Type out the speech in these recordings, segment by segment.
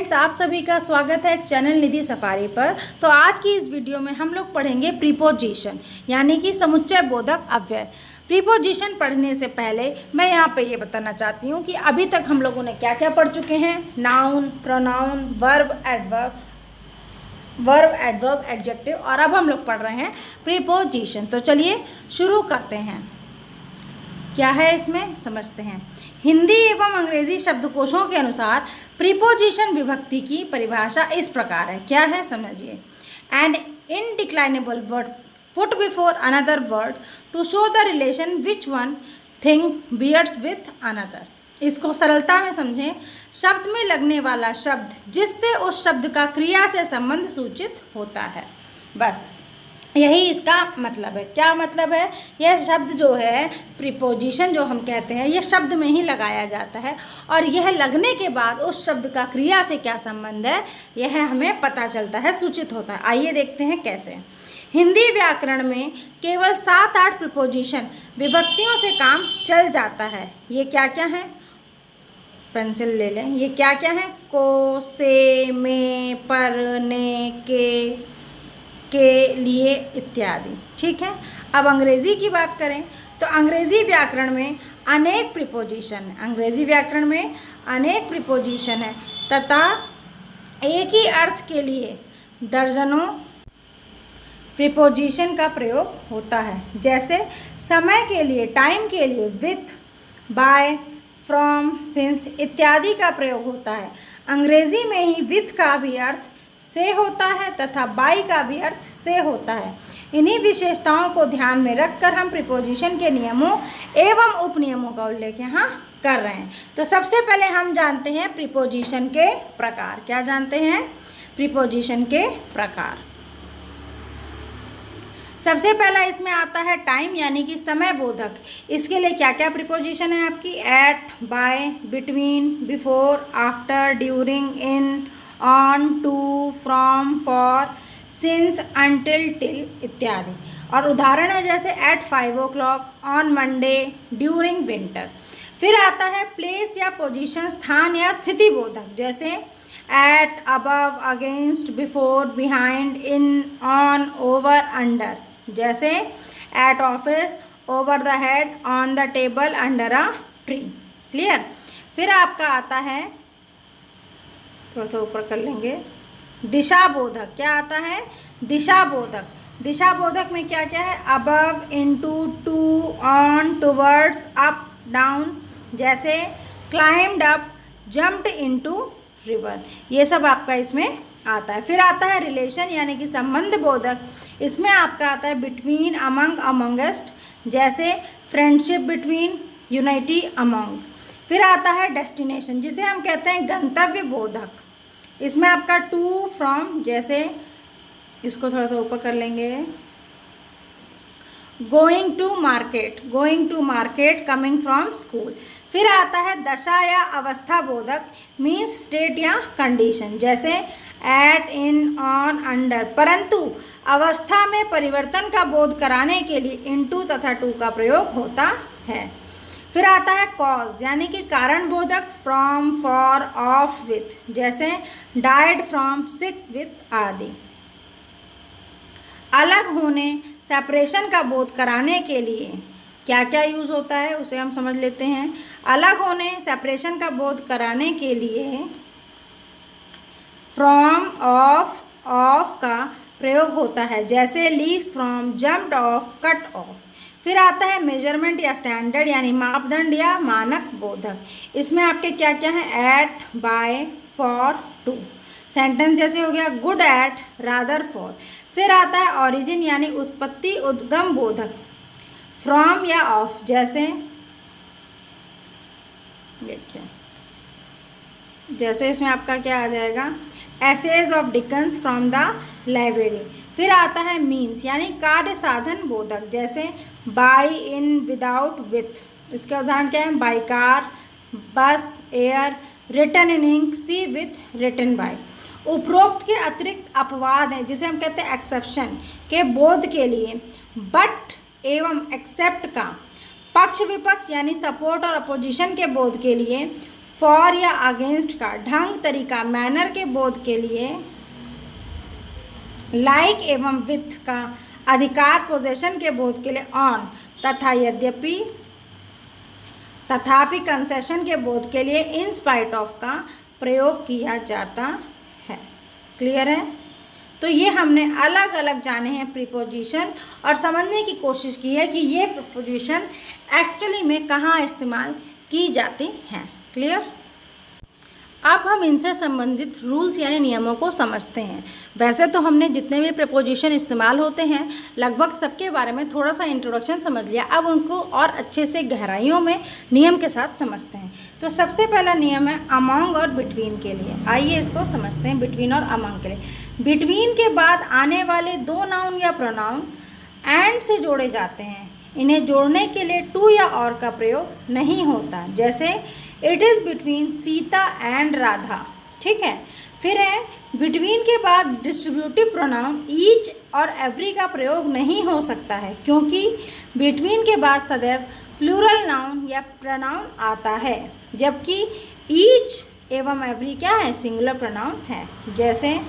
Friends, आप सभी का स्वागत है चैनल निधि सफारी पर। तो आज की इस वीडियो में हम लोग पढ़ेंगे प्रीपोजिशन यानी कि समुच्चय बोधक अव्यय। प्रीपोजिशन पढ़ने से पहले मैं यहाँ पे ये बताना चाहती हूँ कि अभी तक हम लोगों ने क्या क्या पढ़ चुके हैं। Noun, pronoun, verb, adverb, adjective, और अब हम लोग पढ़ रहे हैं प्रीपोजिशन। तो चलिए शुरू करते हैं। क्या है इसमें समझते हैं। हिंदी एवं अंग्रेजी शब्दकोशों के अनुसार प्रीपोजिशन विभक्ति की परिभाषा इस प्रकार है। क्या है समझिए। An indeclinable word put before another word to show the relation which one thing bears with another. इसको सरलता में समझें। शब्द में लगने वाला शब्द जिससे उस शब्द का क्रिया से संबंध सूचित होता है, बस यही इसका मतलब है। क्या मतलब है? यह शब्द जो है प्रीपोजिशन जो हम कहते हैं, यह शब्द में ही लगाया जाता है और यह लगने के बाद उस शब्द का क्रिया से क्या संबंध है यह हमें पता चलता है, सूचित होता है। आइए देखते हैं कैसे। हिंदी व्याकरण में केवल 7-8 प्रीपोजिशन विभक्तियों से काम चल जाता है। ये क्या क्या है? पेंसिल ले लें। ये क्या क्या है? को, से, में, पर, ने, के लिए इत्यादि। ठीक है। अब अंग्रेज़ी की बात करें तो अंग्रेज़ी व्याकरण में अनेक प्रीपोजिशन है। अंग्रेज़ी व्याकरण में अनेक प्रीपोजिशन है तथा एक ही अर्थ के लिए दर्जनों प्रीपोजिशन का प्रयोग होता है। जैसे समय के लिए, टाइम के लिए विथ, बाय, फ्रॉम, सिंस इत्यादि का प्रयोग होता है। अंग्रेज़ी में ही विथ का भी अर्थ से होता है तथा बाय का भी अर्थ से होता है। इन्हीं विशेषताओं को ध्यान में रखकर हम प्रीपोजिशन के नियमों एवं उपनियमों का उल्लेख यहाँ कर रहे हैं। तो सबसे पहले हम जानते हैं प्रीपोजिशन के प्रकार। क्या जानते हैं? प्रीपोजिशन के प्रकार। सबसे पहला इसमें आता है टाइम यानी कि समय बोधक। इसके लिए क्या क्या प्रीपोजिशन है आपकी? At, by, between, before, after, during, in, on, to, from, for, since, until, till इत्यादि। और उदाहरण है जैसे at 5 o'clock, on Monday, during winter. फिर आता है प्लेस या पोजीशन, स्थान या स्थिति बोधक। जैसे at, above, against, before, behind, in, on, over, under. जैसे at office, over the head, on the table, under a tree. Clear. फिर आपका आता है, थोड़ा सा ऊपर कर लेंगे, दिशा बोधक। क्या आता है? दिशा बोधक। दिशा बोधक में क्या क्या है? Above, into, to, on, towards, up, down. जैसे climbed up, jumped into river. ये सब आपका इसमें आता है। फिर आता है रिलेशन यानी कि संबंध बोधक। इसमें आपका आता है बिटवीन, अमंग, अमंगेस्ट। जैसे फ्रेंडशिप बिटवीन, यूनिटी अमंग। फिर आता है डेस्टिनेशन जिसे हम कहते हैं गंतव्य बोधक। इसमें आपका टू, फ्रॉम। जैसे इसको थोड़ा सा ऊपर कर लेंगे, going to market, going to market, coming from school. फिर आता है दशा या अवस्था बोधक, मीन्स स्टेट या कंडीशन। जैसे एट, इन, ऑन, अंडर। परंतु अवस्था में परिवर्तन का बोध कराने के लिए इनटू तथा टू का प्रयोग होता है। फिर आता है कॉज यानी कि कारण बोधक, फ्रॉम, फॉर, ऑफ, विथ। जैसे डाइड फ्रॉम, सिक, विथ आदि। अलग होने, सेपरेशन का बोध कराने के लिए क्या क्या यूज़ होता है उसे हम समझ लेते हैं। अलग होने, सेपरेशन का बोध कराने के लिए फ्रॉम, ऑफ का प्रयोग होता है। जैसे leaves from, jumped of, cut off. फिर आता है मेजरमेंट या स्टैंडर्ड यानी मापदंड या मानक बोधक। इसमें आपके क्या क्या है? At, by, for, to. Sentence जैसे हो गया गुड एट, रादर फॉर। फिर आता है ओरिजिन यानी उत्पत्ति, उद्गम बोधक, फ्रॉम या ऑफ। जैसे देखिए, जैसे इसमें आपका क्या आ जाएगा? Essays of Dickens from the library. फिर आता है मीन्स यानी कार्य साधन बोधक। जैसे बाय, इन, विदाउट, विथ। इसके उदाहरण क्या है? By car, bus, air, written in ink, see with, written by. उपरोक्त के अतिरिक्त अपवाद हैं जिसे हम कहते हैं एक्सेप्शन के बोध के लिए बट एवं एक्सेप्ट का, पक्ष विपक्ष यानी सपोर्ट और अपोजिशन के बोध के लिए फॉर या अगेंस्ट का ढंग, तरीका, मैनर के बोध के लिए, लाइक एवं विथ का अधिकार, पोजेशन के बोध के लिए, ऑन तथा यद्यपि, तथापि, कंसेशन के बोध के लिए, इन स्पाइट ऑफ का प्रयोग किया जाता है। क्लियर है? तो ये हमने अलग अलग जाने हैं प्रीपोजिशन और समझने की कोशिश की है कि ये प्रीपोजिशन एक्चुअली में कहाँ इस्तेमाल की जाती हैं। क्लियर? अब हम इनसे संबंधित रूल्स यानी नियमों को समझते हैं। वैसे तो हमने जितने भी प्रीपोजिशन इस्तेमाल होते हैं लगभग सबके बारे में थोड़ा सा इंट्रोडक्शन समझ लिया। अब उनको और अच्छे से गहराइयों में नियम के साथ समझते हैं। तो सबसे पहला नियम है अमंग और बिटवीन के लिए। आइए इसको समझते हैं, बिटवीन और अमंग के लिए। बिटवीन के बाद आने वाले दो नाउन या प्रोनाउन एंड से जोड़े जाते हैं। इन्हें जोड़ने के लिए टू या और का प्रयोग नहीं होता। जैसे it is between Sita and Radha. ठीक है। फिर है बिटवीन के बाद डिस्ट्रीब्यूटिव प्रोनाउन ईच और एवरी का प्रयोग नहीं हो सकता है, क्योंकि बिटवीन के बाद सदैव प्लूरल नाउन या प्रोनाउन आता है, जबकि ईच एवं एवरी क्या है? सिंगुलर प्रोनाउन है। जैसे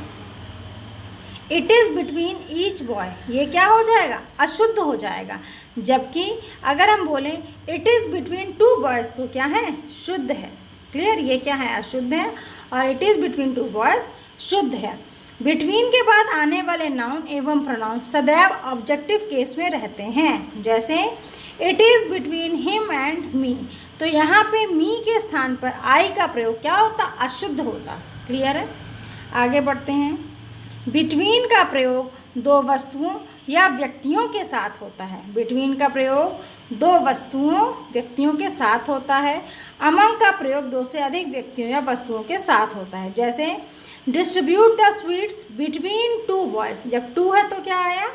it is between each boy, ये क्या हो जाएगा? अशुद्ध हो जाएगा। जबकि अगर हम बोलें it is between two boys तो क्या है? शुद्ध है। क्लियर? ये क्या है? अशुद्ध है। और it is between two boys शुद्ध है। बिटवीन के बाद आने वाले नाउन एवं प्रोनाउन सदैव ऑब्जेक्टिव केस में रहते हैं। जैसे it is between him and me, तो यहाँ पे मी के स्थान पर आई का प्रयोग क्या होता? अशुद्ध होता। क्लियर है? आगे बढ़ते हैं। बिटवीन का प्रयोग दो वस्तुओं या व्यक्तियों के साथ होता है। बिटवीन का प्रयोग दो वस्तुओं व्यक्तियों के साथ होता है। अमंग का प्रयोग दो से अधिक व्यक्तियों या वस्तुओं के साथ होता है। जैसे distribute the sweets between two boys, जब टू है तो क्या आया?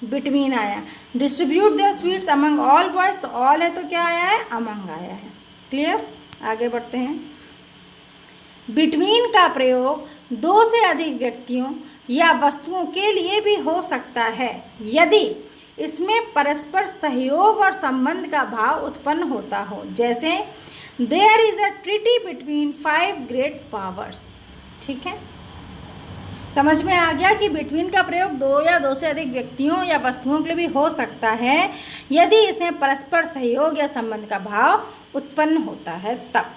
बिटवीन आया। Distribute the sweets among all boys, तो ऑल है तो क्या आया है? अमंग आया है। क्लियर? आगे बढ़ते हैं। बिटवीन का प्रयोग दो से अधिक व्यक्तियों या वस्तुओं के लिए भी हो सकता है यदि इसमें परस्पर सहयोग और संबंध का भाव उत्पन्न होता हो। जैसे there is a treaty between 5 great powers. ठीक है? समझ में आ गया कि बिटवीन का प्रयोग दो या दो से अधिक व्यक्तियों या वस्तुओं के लिए भी हो सकता है यदि इसमें परस्पर सहयोग या संबंध का भाव उत्पन्न होता है तब।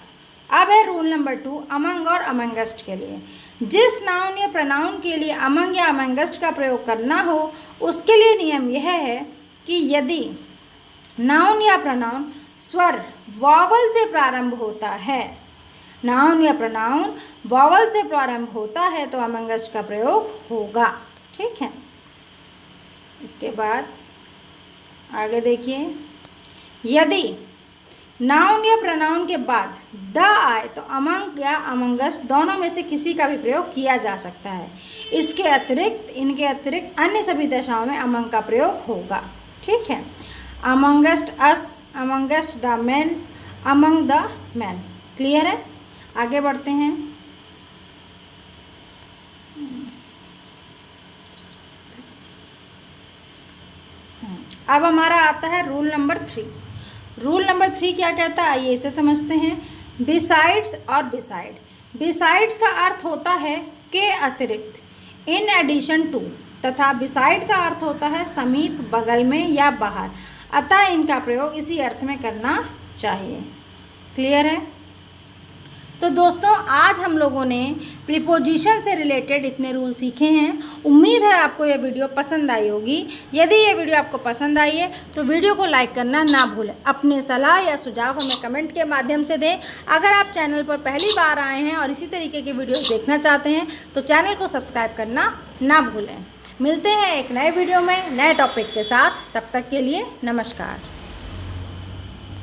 अब है रूल नंबर 2 अमंग और अमंगस्ट के लिए। जिस नाउन या प्रोनाउन के लिए अमंग या अमंगस्ट का प्रयोग करना हो उसके लिए नियम यह है कि यदि नाउन या प्रोनाउन स्वर वॉवल से प्रारंभ होता है, नाउन या प्रोनाउन वॉवल से प्रारंभ होता है तो अमंगस्ट का प्रयोग होगा। ठीक है? इसके बाद आगे देखिए, यदि नाउन या प्रोनाउन के बाद द आए तो अमंग या अमंगस्ट दोनों में से किसी का भी प्रयोग किया जा सकता है। इसके अतिरिक्त इनके अतिरिक्त अन्य सभी दशाओं में अमंग का प्रयोग होगा। ठीक है? Amongst us, amongst the man, among the man. Clear है? आगे बढ़ते हैं। अब हमारा आता है रूल नंबर 3। रूल नंबर 3 क्या कहता है? आइए इसे समझते हैं। बिसाइड्स और बिसाइड। बिसाइड्स का अर्थ होता है के अतिरिक्त, इन एडिशन टू, तथा बिसाइड का अर्थ होता है समीप, बगल में या बाहर। अतः इनका प्रयोग इसी अर्थ में करना चाहिए। क्लियर है? तो दोस्तों आज हम लोगों ने प्रीपोजिशन से रिलेटेड इतने रूल सीखे हैं। उम्मीद है आपको ये वीडियो पसंद आई होगी। यदि ये वीडियो आपको पसंद आई है तो वीडियो को लाइक करना ना भूलें। अपने सलाह या सुझाव हमें कमेंट के माध्यम से दें। अगर आप चैनल पर पहली बार आए हैं और इसी तरीके की वीडियोस देखना चाहते हैं तो चैनल को सब्सक्राइब करना ना भूलें। मिलते हैं एक नए वीडियो में नए टॉपिक के साथ। तब तक के लिए नमस्कार।